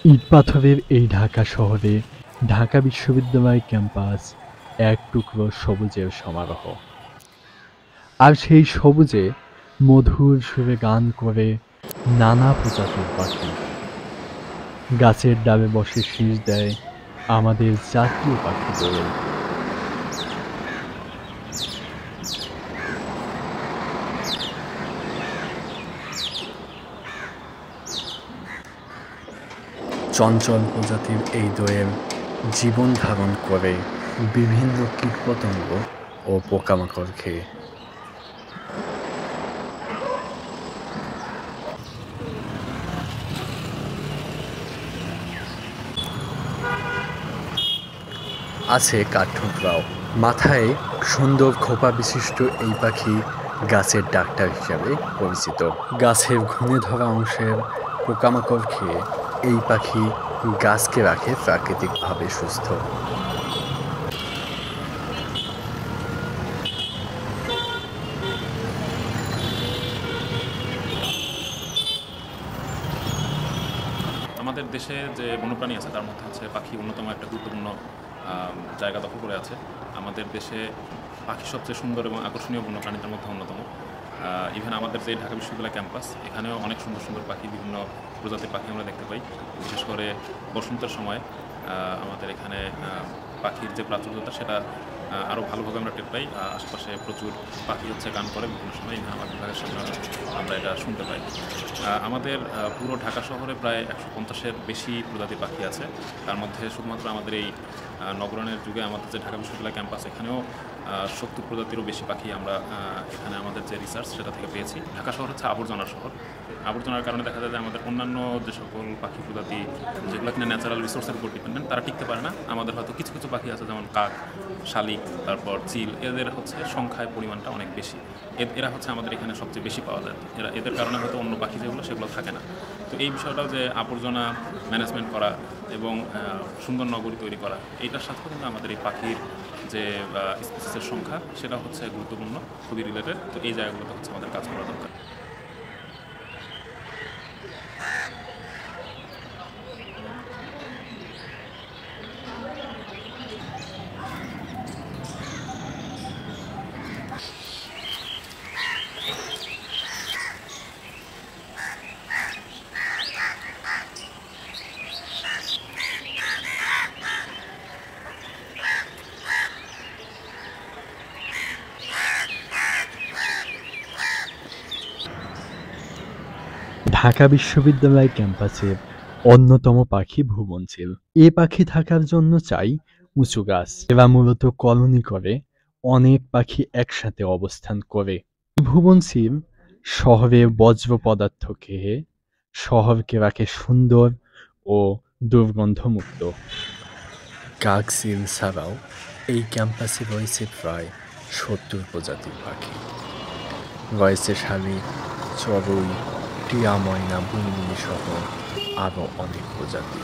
ইট পাথরের এই ঢাকা শহরে ঢাকা বিশ্ববিদ্যালয় ক্যাম্পাস এক টুকরো সবুজের সমারোহ। আর সেই সবুজে মধুর সুরে গান করে নানা প্রজাতির পাখি। গাছের ডালে বসে শীষ দেয় আমাদের জাতীয় পাখি দোয়েল। চঞ্চল প্রজাতির এই দোয়েল জীবন ধারণ করে বিভিন্ন কীটপতঙ্গ ও পোকামাকড় খেয়ে। আছে কাঠঠোকরাও। মাথায় সুন্দর খোপা বিশিষ্ট এই পাখি গাছের ডাক্তার হিসাবে পরিচিত। গাছের ঘুণে ধরা অংশের পোকামাকড় খেয়ে এই পাখি গাছকে রাখে প্রাকৃতিকভাবে সুস্থ। আমাদের দেশে যে বন্যপ্রাণী আছে তার মধ্যে হচ্ছে পাখি অন্যতম একটা গুরুত্বপূর্ণ জায়গা দখল করে আছে। আমাদের দেশে পাখি সবচেয়ে সুন্দর এবং আকর্ষণীয় বন্যপ্রাণীদের মধ্যে অন্যতম। ইভেন আমাদের যে ঢাকা বিশ্ববিদ্যালয় ক্যাম্পাস, এখানেও অনেক সুন্দর সুন্দর পাখি, বিভিন্ন প্রজাতির পাখি আমরা দেখতে পাই। বিশেষ করে বসন্তের সময় আমাদের এখানে পাখির যে প্রাচুর্যতা সেটা আরও ভালোভাবে আমরা টের পাই। আশেপাশে প্রচুর পাখি হচ্ছে গান করে বিভিন্ন সময়, এখানে আমার বিভাগের সামনে আমরা এটা শুনতে পাই। আমাদের পুরো ঢাকা শহরে প্রায় 150-এর বেশি প্রজাতির পাখি আছে। তার মধ্যে শুধুমাত্র আমাদের এই নগরায়ণের যুগে আমাদের যে ঢাকা বিশ্ববিদ্যালয় ক্যাম্পাস, এখানেও 70 প্রজাতিরও বেশি পাখি আমরা এখানে আমাদের যে রিসার্চ সেটা থেকে পেয়েছি। ঢাকা শহর হচ্ছে আবর্জনার শহর। আবর্জনার কারণে দেখা যায় যে আমাদের অন্যান্য যে সকল পাখি প্রজাতি যেগুলো কিনা ন্যাচারাল রিসোর্সের উপর ডিপেন্ডেন্ট, তারা টিকতে পারে না। আমাদের হয়তো কিছু কিছু পাখি আছে যেমন কাক, শালিক, তারপর চিল, এদের হচ্ছে সংখ্যায় পরিমাণটা অনেক বেশি। এরা হচ্ছে আমাদের এখানে সবচেয়ে বেশি পাওয়া যায়। এদের কারণে হয়তো অন্য পাখি যেগুলো সেগুলো থাকে না। তো এই বিষয়টাও যে আবর্জনা ম্যানেজমেন্ট করা এবং সুন্দর নগরী তৈরি করা, এইটার সাথেও কিন্তু আমাদের এই পাখির যে স্পিসিসের সংখ্যা সেটা হচ্ছে গুরুত্বপূর্ণ, খুবই রিলেটেড। তো এই জায়গাগুলোতে হচ্ছে আমাদের কাজ করা দরকার। ঢাকা বিশ্ববিদ্যালয় ক্যাম্পাসের অন্যতম পাখি ভুবনচিল। এ পাখি থাকার জন্য চাই উঁচু গাছ। এরা মূলত কলোনি করে অনেক পাখি একসাথে অবস্থান করে। ভুবনচিল শহরের বজ্র পদার্থ খেয়ে শহরকে রাখে সুন্দর ও দুর্গন্ধমুক্ত। কাকচিল ছাড়াও এই ক্যাম্পাসে রয়েছে প্রায় 70 প্রজাতির পাখি। রয়েছে শালিক, চড়ুই, টিয়া ময়না, বুলবুলি সহ আরও অনেক প্রজাতি।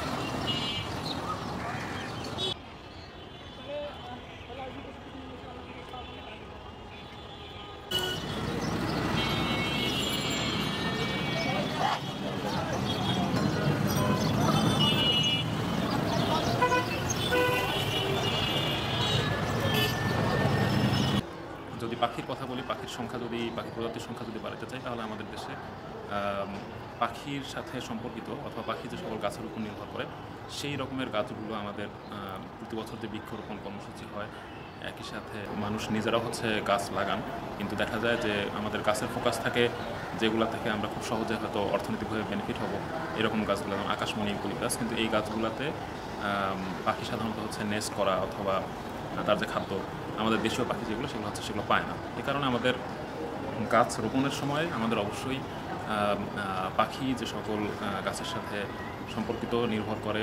যদি পাখির কথা বলি, পাখির প্রজাতির সংখ্যা যদি বাড়াতে চাই, তাহলে আমাদের দেশে পাখির সাথে সম্পর্কিত অথবা পাখি যে সকল গাছের উপর নির্ভর করে সেই রকমের গাছগুলো আমাদের প্রতি বছর যে বৃক্ষরোপণ কর্মসূচি হয়, একই সাথে মানুষ নিজেরাও হচ্ছে গাছ লাগান। কিন্তু দেখা যায় যে আমাদের গাছের ফোকাস থাকে যেগুলো থেকে আমরা খুব সহজে হয়তো অর্থনৈতিকভাবে বেনিফিট হব, এরকম গাছগুলো যেমন আকাশমণি, কলি গাছ। কিন্তু এই গাছগুলোতে পাখি সাধারণত হচ্ছে নেস্ট করা অথবা তার যে খাদ্য, আমাদের দেশীয় পাখি যেগুলো সেগুলো হচ্ছে সেগুলো পায় না। এ কারণে আমাদের গাছ রোপণের সময় আমাদের অবশ্যই পাখি যে সকল গাছের সাথে সম্পর্কিত, নির্ভর করে,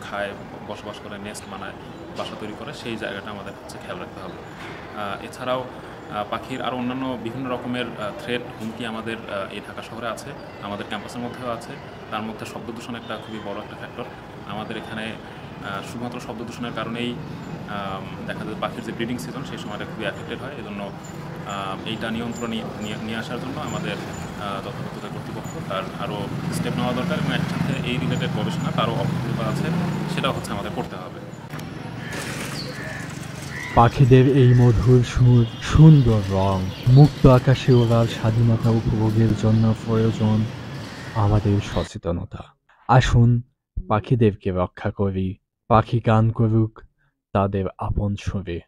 খায়, বসবাস করে, নেস্ট বানায়, বাসা তৈরি করে, সেই জায়গাটা আমাদের হচ্ছে খেয়াল রাখতে হবে। এছাড়াও পাখির আরও অন্যান্য বিভিন্ন রকমের থ্রেট, হুমকি আমাদের এই ঢাকা শহরে আছে, আমাদের ক্যাম্পাসের মধ্যেও আছে। তার মধ্যে শব্দ দূষণ একটা খুবই বড় একটা ফ্যাক্টর। আমাদের এখানে শুধুমাত্র শব্দ দূষণের কারণেই দেখা যায় পাখির যে ব্রিডিং সিজন সেই সময়টা খুবই অ্যাফেক্টেড হয়। এজন্য এইটা নিয়ন্ত্রণে নিয়ে আসার জন্য আমাদের যথাযথ কর্তৃপক্ষ তার আরও স্টেপ নেওয়া দরকার এবং এর সাথে এই রিলেটেড গবেষণা তারও অবস্থা আছে, সেটাও হচ্ছে আমাদের করতে হবে। পাখিদের এই মধুর সুর, সুন্দর রং, মুক্ত আকাশে ওড়ার স্বাধীনতা উপভোগের জন্য প্রয়োজন আমাদের সচেতনতা। আসুন পাখিদেরকে রক্ষা করি, পাখি গান করুক তাদের আপন সুরে।